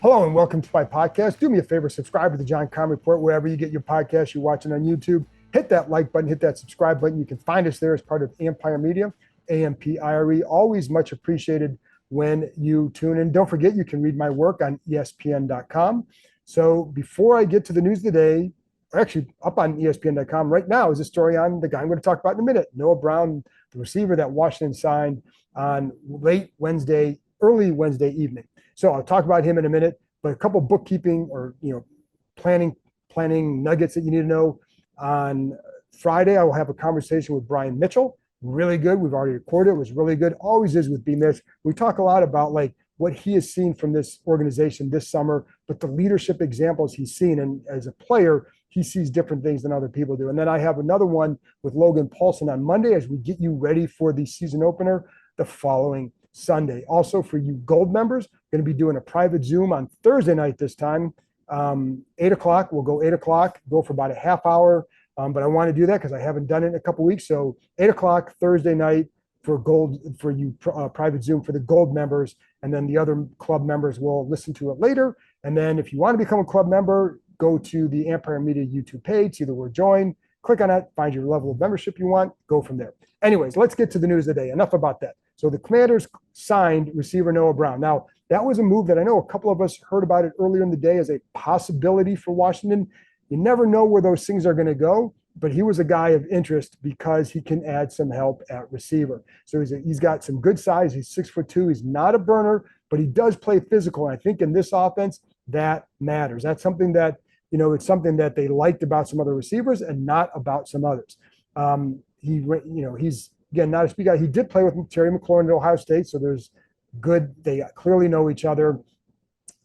Hello and welcome to my podcast. Do me a favor, subscribe to the John Keim Report wherever you get your podcast. You're watching on YouTube. Hit that like button, hit that subscribe button. You can find us there as part of Ampire Media, Ampire. Always much appreciated when you tune in. Don't forget, you can read my work on ESPN.com. So before I get to the news of the day, actually up on ESPN.com right now is a story on the guy I'm going to talk about in a minute, Noah Brown, the receiver that Washington signed on early Wednesday evening. So I'll talk about him in a minute, but a couple bookkeeping or planning nuggets that you need to know. On Friday, I will have a conversation with Brian Mitchell. Really good. We've already recorded. It was really good. Always is with B-Mitch. We talk a lot about like what he has seen from this organization this summer, but the leadership examples he's seen. And as a player, he sees different things than other people do. And then I have another one with Logan Paulson on Monday as we get you ready for the season opener the following Sunday. Also for you gold members, going to be doing a private Zoom on Thursday night this time, 8 o'clock. We'll go 8 o'clock, go for about a half hour. But I want to do that because I haven't done it in a couple weeks. So 8 o'clock Thursday night for you private Zoom for the gold members. And then the other club members will listen to it later. And then if you want to become a club member, go to the Ampire Media YouTube page, see the word join, click on it, find your level of membership you want, go from there. Anyways, let's get to the news of the day. Enough about that. So the Commanders signed receiver Noah Brown. Now, that was a move that I know a couple of us heard about it earlier in the day as a possibility for Washington. You never know where those things are going to go, but he was a guy of interest because he can add some help at receiver. So he's got some good size. He's 6'2". He's not a burner, but he does play physical. And I think in this offense, that matters. That's something that, it's something that they liked about some other receivers and not about some others. He's, again, not a speed guy. He did play with Terry McLaurin at Ohio State, so there's good. They clearly know each other,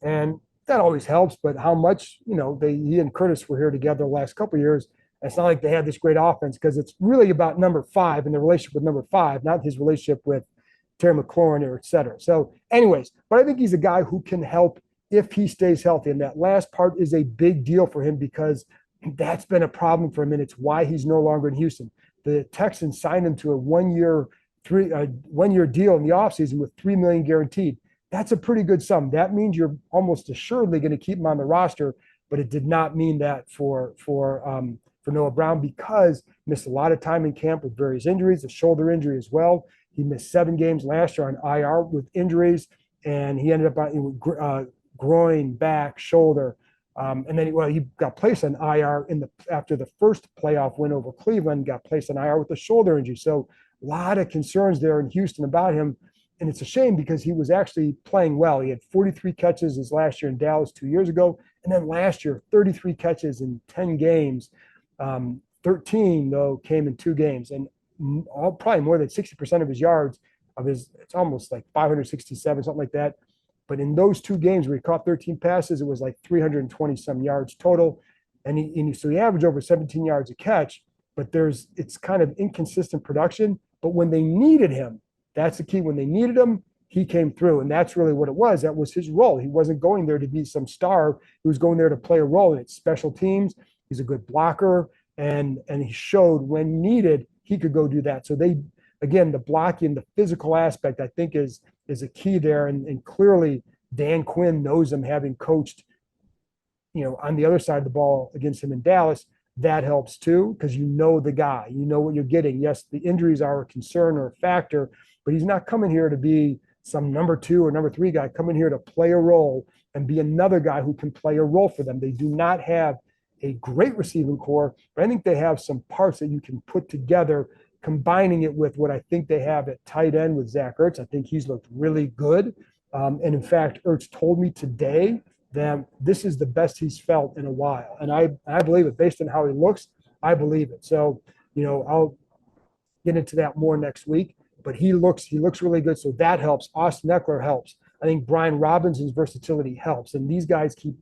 and that always helps. But how much, he and Curtis were here together the last couple of years. It's not like they had this great offense because it's really about number 5 and the relationship with number 5, not his relationship with Terry McLaurin or et cetera. So anyways, but I think he's a guy who can help if he stays healthy. And that last part is a big deal for him because that's been a problem for him, and it's why he's no longer in Houston. The Texans signed him to a one-year deal in the offseason with $3 million guaranteed. That's a pretty good sum. That means you're almost assuredly going to keep him on the roster, but it did not mean that for Noah Brown because he missed a lot of time in camp with various injuries, a shoulder injury as well. He missed 7 games last year on IR with injuries, and he ended up on groin, back, shoulder. And then he got placed on IR after the first playoff win over Cleveland, got placed on IR with a shoulder injury. So a lot of concerns there in Houston about him. And it's a shame because he was actually playing well. He had 43 catches his last year in Dallas 2 years ago. And then last year, 33 catches in 10 games. 13, though, came in 2 games. And probably more than 60% of his yards it's almost like 567, something like that. But in those 2 games where he caught 13 passes, it was like 320 some yards total. So he averaged over 17 yards a catch, but it's kind of inconsistent production. But when they needed him, that's the key. When they needed him, he came through. And that's really what it was. That was his role. He wasn't going there to be some star. He was going there to play a role in its special teams. He's a good blocker. And he showed when needed, he could go do that. So the blocking, the physical aspect, I think is a key there. And clearly Dan Quinn knows him, having coached, on the other side of the ball against him in Dallas. That helps too, because the guy, what you're getting. Yes, the injuries are a concern or a factor, but he's not coming here to be some number 2 or number 3 guy, coming here to play a role and be another guy who can play a role for them. They do not have a great receiving core, but I think they have some parts that you can put together, combining it with what I think they have at tight end with Zach Ertz. I think he's looked really good. And in fact, Ertz told me today that this is the best he's felt in a while. And I believe it based on how he looks. I believe it. So, I'll get into that more next week, but he looks really good. So that helps. Austin Eckler helps. I think Brian Robinson's versatility helps. And these guys keep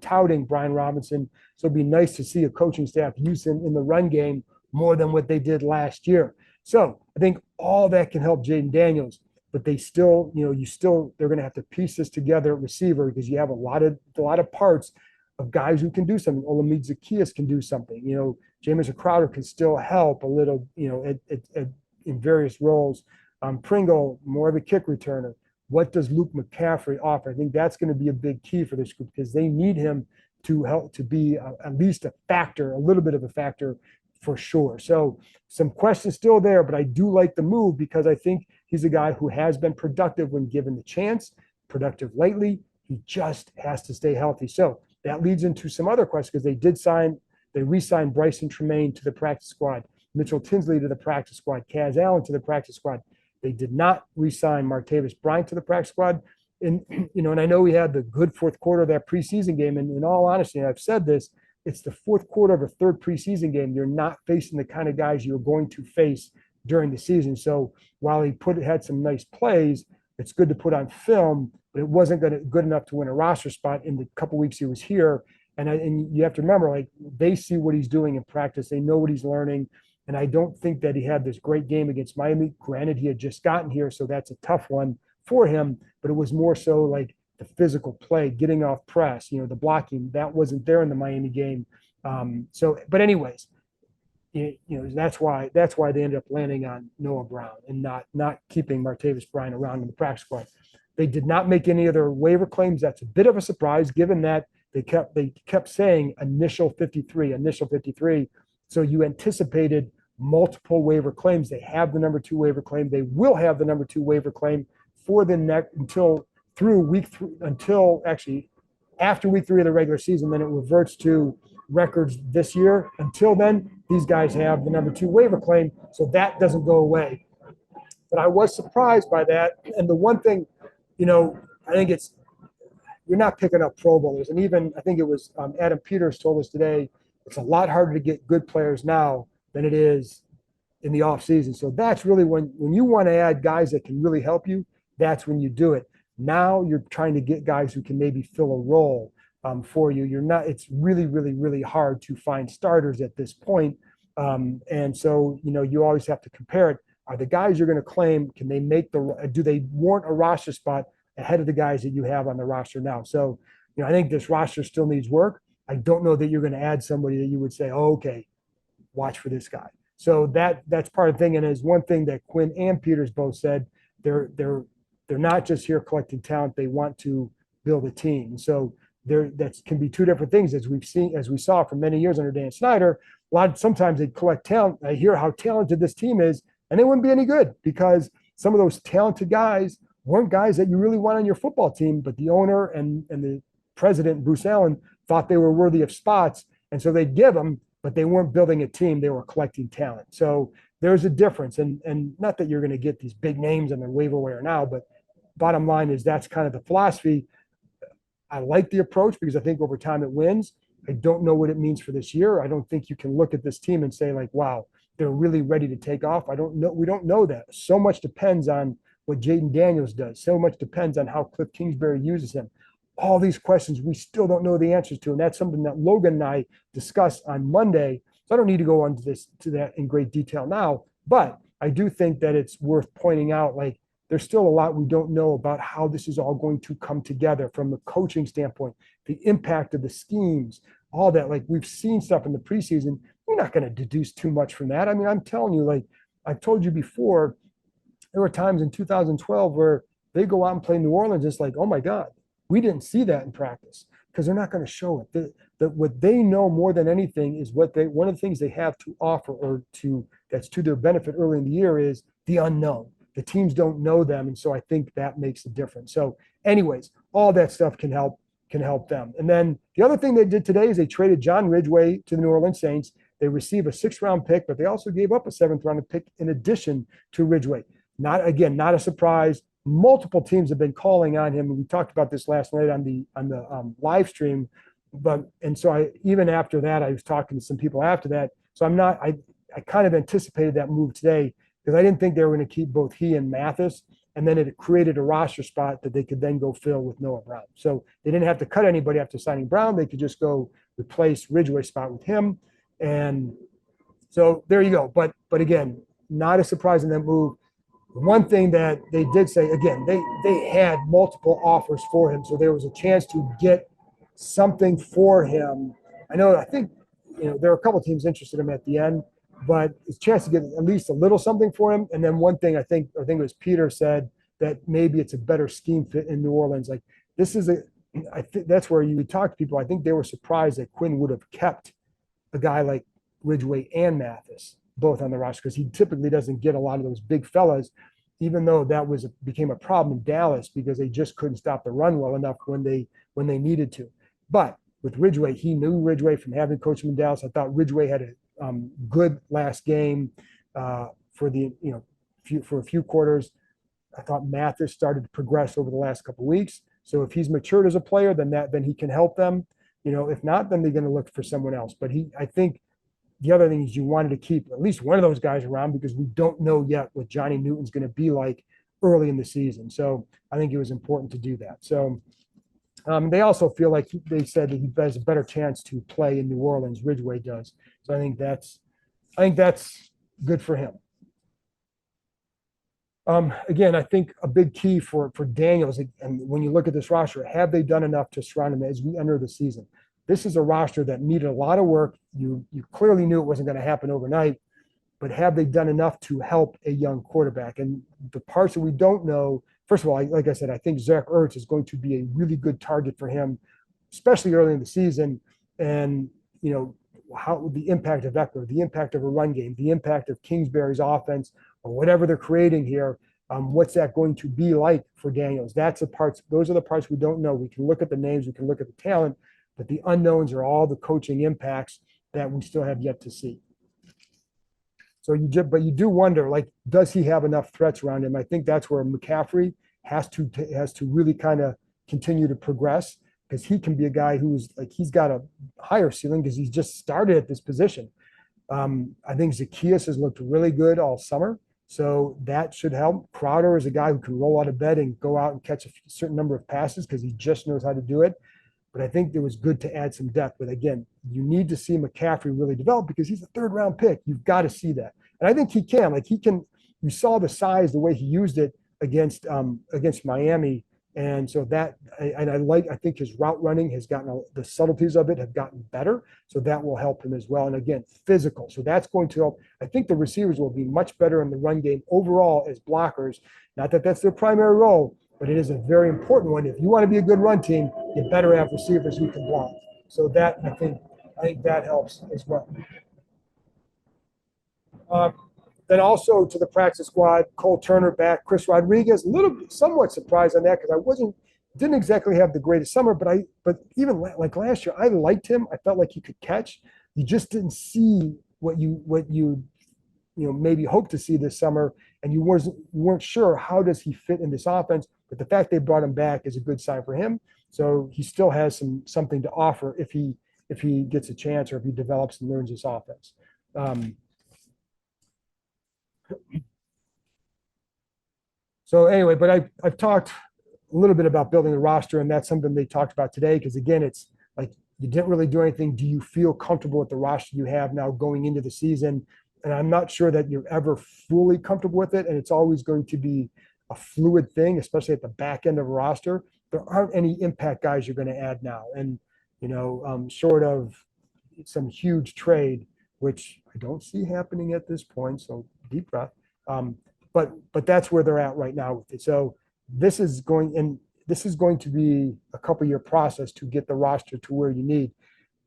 touting Brian Robinson. So it'd be nice to see a coaching staff use him in the run game more than what they did last year. So I think all that can help Jaden Daniels, but they still, they're going to have to piece this together at receiver because you have a lot of parts of guys who can do something. Olamide Zaccheaus can do something. Jamison Crowder can still help a little, in various roles. Pringle, more of a kick returner. what does Luke McCaffrey offer? I think that's going to be a big key for this group because they need him to help to be at least a factor, a little bit of a factor for sure. So some questions still there, but I do like the move because I think he's a guy who has been productive when given the chance, productive lately. He just has to stay healthy. So that leads into some other questions because they re-signed Bryson Tremaine to the practice squad, Mitchell Tinsley to the practice squad, Kaz Allen to the practice squad. They did not re-sign Martavis Bryant to the practice squad. And, and I know we had the good fourth quarter of that preseason game. And in all honesty, and I've said this, it's the fourth quarter of a third preseason game. You're not facing the kind of guys you're going to face during the season. So while he had some nice plays, it's good to put on film, but it wasn't good enough to win a roster spot in the couple weeks he was here. And you have to remember, like, they see what he's doing in practice. They know what he's learning. And I don't think that he had this great game against Miami. Granted, he had just gotten here, so that's a tough one for him. But it was more so like the physical play, getting off press, the blocking, that wasn't there in the Miami game. But anyways, that's why they ended up landing on Noah Brown and not keeping Martavis Bryant around in the practice squad. They did not make any other waiver claims. That's a bit of a surprise, given that they kept saying initial 53. So you anticipated multiple waiver claims. They have the number 2 waiver claim. They will have the number 2 waiver claim for the next until after week 3 of the regular season. Then it reverts to records this year. Until then, these guys have the number 2 waiver claim, so that doesn't go away. But I was surprised by that. And the one thing, I think you're not picking up Pro Bowlers. And even I think it was Adam Peters told us today, it's a lot harder to get good players now than it is in the offseason. So that's really when you want to add guys that can really help you, that's when you do it. Now you're trying to get guys who can maybe fill a role for you. It's really, really, really hard to find starters at this point. And so, you always have to compare it. Are the guys you're going to claim, do they warrant a roster spot ahead of the guys that you have on the roster now? So, I think this roster still needs work. I don't know that you're going to add somebody that you would say, oh, okay, watch for this guy. So that's part of the thing. And as one thing that Quinn and Peters both said, they're not just here collecting talent. They want to build a team. So that can be two different things, as we saw for many years under Dan Snyder. Sometimes they collect talent. I hear how talented this team is, and they wouldn't be any good because some of those talented guys weren't guys that you really want on your football team, but the owner and the president, Bruce Allen, thought they were worthy of spots. And so they'd give them, but they weren't building a team. They were collecting talent. So there's a difference. And not that you're going to get these big names on the waiver wire now, but bottom line is that's kind of the philosophy. I like the approach because I think over time it wins. I don't know what it means for this year. I don't think you can look at this team and say, like, wow, they're really ready to take off. I don't know. We don't know that. So much depends on what Jaden Daniels does. So much depends on how Cliff Kingsbury uses him. All these questions we still don't know the answers to. And that's something that Logan and I discussed on Monday. So I don't need to go into that in great detail now. But I do think that it's worth pointing out, like, there's still a lot we don't know about how this is all going to come together from a coaching standpoint, the impact of the schemes, all that. Like, we've seen stuff in the preseason. You're not going to deduce too much from that. I mean, I'm telling you, like I've told you before, there were times in 2012 where they go out and play New Orleans. It's like, oh my God, we didn't see that in practice because they're not going to show it. What they know more than anything is one of the things they have to offer that's to their benefit early in the year is the unknown. The teams don't know them. And so I think that makes a difference. So anyways, all that stuff can help them. And then the other thing they did today is they traded John Ridgeway to the New Orleans Saints. They received a 6th-round pick, but they also gave up a 7th-round pick in addition to Ridgeway. Not a surprise. Multiple teams have been calling on him. And we talked about this last night on the live stream. And so even after that, I was talking to some people after that. So I kind of anticipated that move today because I didn't think they were going to keep both he and Mathis. And then it created a roster spot that they could then go fill with Noah Brown. So they didn't have to cut anybody after signing Brown. They could just go replace Ridgeway's spot with him. And so there you go. But again, not a surprise in that move. One thing that they did say, again, they had multiple offers for him. So there was a chance to get something for him. I think there are a couple of teams interested in him at the end, but it's a chance to get at least a little something for him. And then one thing I think it was Peter said, that maybe it's a better scheme fit in New Orleans. Like this is I think that's where you would talk to people. I think they were surprised that Quinn would have kept a guy like Ridgeway and Mathis both on the roster because he typically doesn't get a lot of those big fellas, even though that became a problem in Dallas because they just couldn't stop the run well enough when they needed to. But with Ridgeway, he knew Ridgeway from having coached him in Dallas. I thought Ridgeway had a good last game for a few quarters. I thought Mathis started to progress over the last couple of weeks. So if he's matured as a player, then he can help them. If not, then they're going to look for someone else. But I think the other thing is you wanted to keep at least one of those guys around because we don't know yet what Johnny Newton's going to be like early in the season. So I think it was important to do that. So they also feel like they said that he has a better chance to play in New Orleans. Ridgeway does. So I think that's good for him. Again, I think a big key for Daniels, and when you look at this roster, have they done enough to surround him as we enter the season? This is a roster that needed a lot of work. You clearly knew it wasn't going to happen overnight, but have they done enough to help a young quarterback? And the parts that we don't know, first of all, like I said, I think Zach Ertz is going to be a really good target for him, especially early in the season. And, how the impact of Eckler, the impact of a run game, the impact of Kingsbury's offense, or whatever they're creating here, what's that going to be like for Daniels? Those are the parts we don't know. We can look at the names, we can look at the talent, but the unknowns are all the coaching impacts that we still have yet to see. So you do wonder, like, does he have enough threats around him? I think that's where McCaffrey has to really kind of continue to progress because he can be a guy who's like he's got a higher ceiling because he's just started at this position. I think Zacchaeus has looked really good all summer, so that should help. Crowder is a guy who can roll out of bed and go out and catch a certain number of passes because he just knows how to do it. But I think it was good to add some depth. But again, you need to see McCaffrey really develop because he's a third-round pick. You've got to see that. And I think he can. Like you saw the size, the way he used it against Miami. And so I think his route running has gotten, the subtleties of it have gotten better. So that will help him as well. And again, physical. So that's going to help. I think the receivers will be much better in the run game overall as blockers. Not that that's their primary role, but it is a very important one. If you want to be a good run team, you better have receivers who can block. So that I think that helps as well. Then also to the practice squad, Cole Turner back, Chris Rodriguez, somewhat surprised on that because I didn't exactly have the greatest summer, but even like last year, I liked him. I felt like he could catch. You just didn't see what you maybe hoped to see this summer, and you weren't sure how does he fit in this offense. But the fact they brought him back is a good sign for him. So he still has something to offer if he gets a chance or if he develops and learns this offense. So anyway, but I've talked a little bit about building a roster, and that's something they talked about today because, again, it's like you didn't really do anything. Do you feel comfortable with the roster you have now going into the season? And I'm not sure that you're ever fully comfortable with it, and it's always going to be a fluid thing, especially at the back end of a roster. There aren't any impact guys you're going to add now. And, short of some huge trade, which I don't see happening at this point, so deep breath. But that's where they're at right now with it. So this is going to be a couple-year process to get the roster to where you need.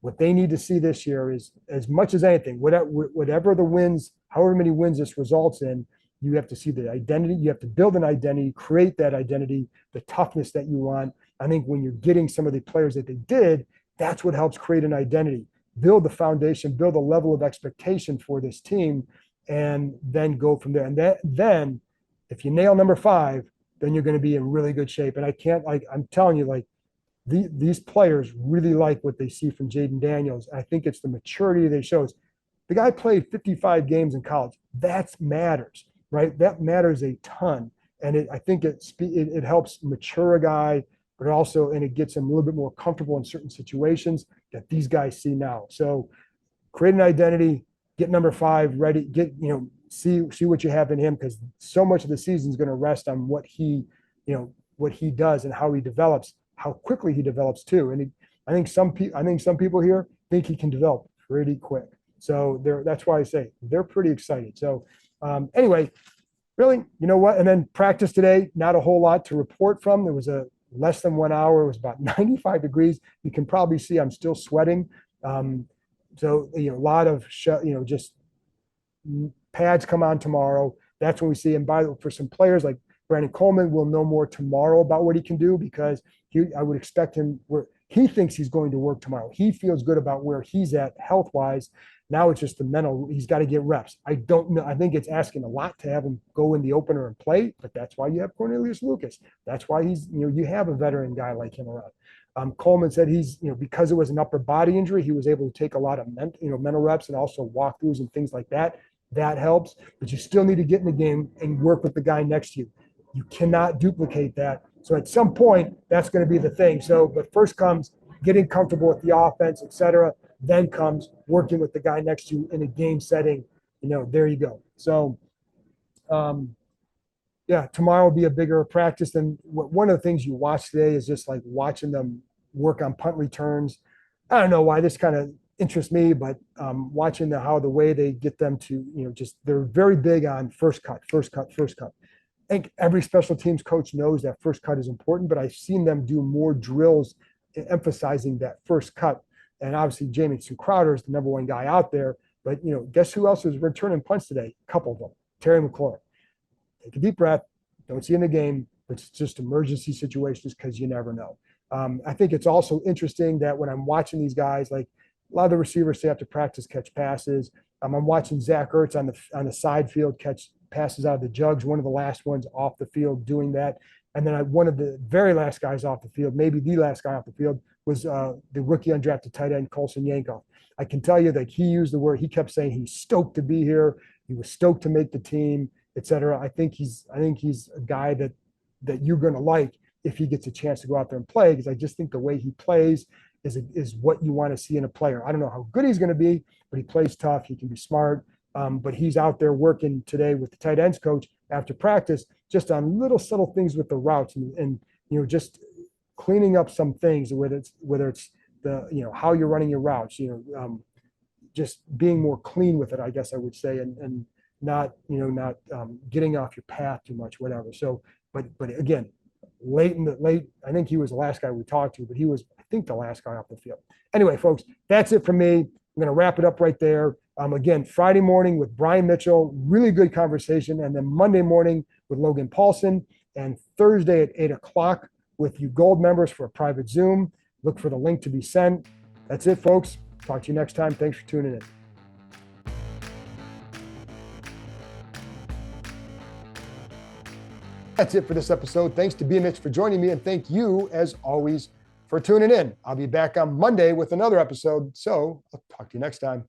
What they need to see this year is, as much as anything, whatever the wins, however many wins this results in, you have to see the identity. You have to build an identity, create that identity, the toughness that you want. I think when you're getting some of the players that they did, that's what helps create an identity. Build the foundation, build a level of expectation for this team, and then go from there. And then if you nail number 5, then you're going to be in really good shape. And I'm telling you, these players really like what they see from Jaden Daniels. I think it's the maturity that he shows. The guy played 55 games in college. That matters, right? That matters a ton. And I think it helps mature a guy, but also, and it gets him a little bit more comfortable in certain situations that these guys see now. So create an identity, get number 5 ready, see what you have in him, because so much of the season is going to rest on what he does and how he develops, how quickly he develops too. And I think some people here think he can develop pretty quick. So that's why I say they're pretty excited. So anyway, Really? You know what? And then practice today, not a whole lot to report from. There was a less than 1 hour. It was about 95 degrees. You can probably see I'm still sweating. Um, so, a lot of, just pads come on tomorrow. That's when we see him. For some players like Brandon Coleman, we'll know more tomorrow about what he can do because I would expect him where he thinks he's going to work tomorrow. He feels good about where he's at health wise. Now it's just the mental. He's got to get reps. I don't know. I think it's asking a lot to have him go in the opener and play, but that's why you have Cornelius Lucas. That's why you have a veteran guy like him around. Coleman said he's, because it was an upper body injury, he was able to take a lot of mental reps and also walkthroughs and things like that. That helps, but you still need to get in the game and work with the guy next to you. You cannot duplicate that. So at some point, that's going to be the thing. So, but first comes getting comfortable with the offense, et cetera. Then comes working with the guy next to you in a game setting. There you go. So, yeah, tomorrow will be a bigger practice. And one of the things you watch today is just like watching them work on punt returns. I don't know why this kind of interests me, but watching how the way they get them to, they're very big on first cut, first cut, first cut. I think every special teams coach knows that first cut is important, but I've seen them do more drills emphasizing that first cut. And obviously, Jamison Crowder is the number one guy out there. But, guess who else is returning punts today? A couple of them. Terry McLaurin. Take a deep breath. Don't see in the game, but it's just emergency situations because you never know. I think it's also interesting that when I'm watching these guys, like a lot of the receivers stay after practice, catch passes. I'm watching Zach Ertz on the side field catch passes out of the jugs, one of the last ones off the field doing that. And then one of the very last guys off the field, maybe the last guy off the field, was the rookie undrafted tight end, Colson Yankoff. I can tell you that he used the word, he kept saying he's stoked to be here. He was stoked to make the team, et cetera. I think he's a guy that you're going to like if he gets a chance to go out there and play, because I just think the way he plays is what you want to see in a player. I don't know how good he's going to be, but he plays tough. He can be smart. But he's out there working today with the tight ends coach after practice, just on little subtle things with the routes and just cleaning up some things, whether it's the how you're running your routes, just being more clean with it, I guess I would say, and not getting off your path too much, whatever. So, but again, late, I think he was the last guy we talked to, but he was, I think, the last guy off the field. Anyway, folks, that's it for me. I'm going to wrap it up right there. Again, Friday morning with Brian Mitchell, really good conversation. And then Monday morning with Logan Paulson, and Thursday at 8:00 with you Gold members for a private Zoom. Look for the link to be sent. That's it, folks. Talk to you next time. Thanks for tuning in. That's it for this episode. Thanks to BMX for joining me, and thank you, as always, for tuning in. I'll be back on Monday with another episode, so I'll talk to you next time.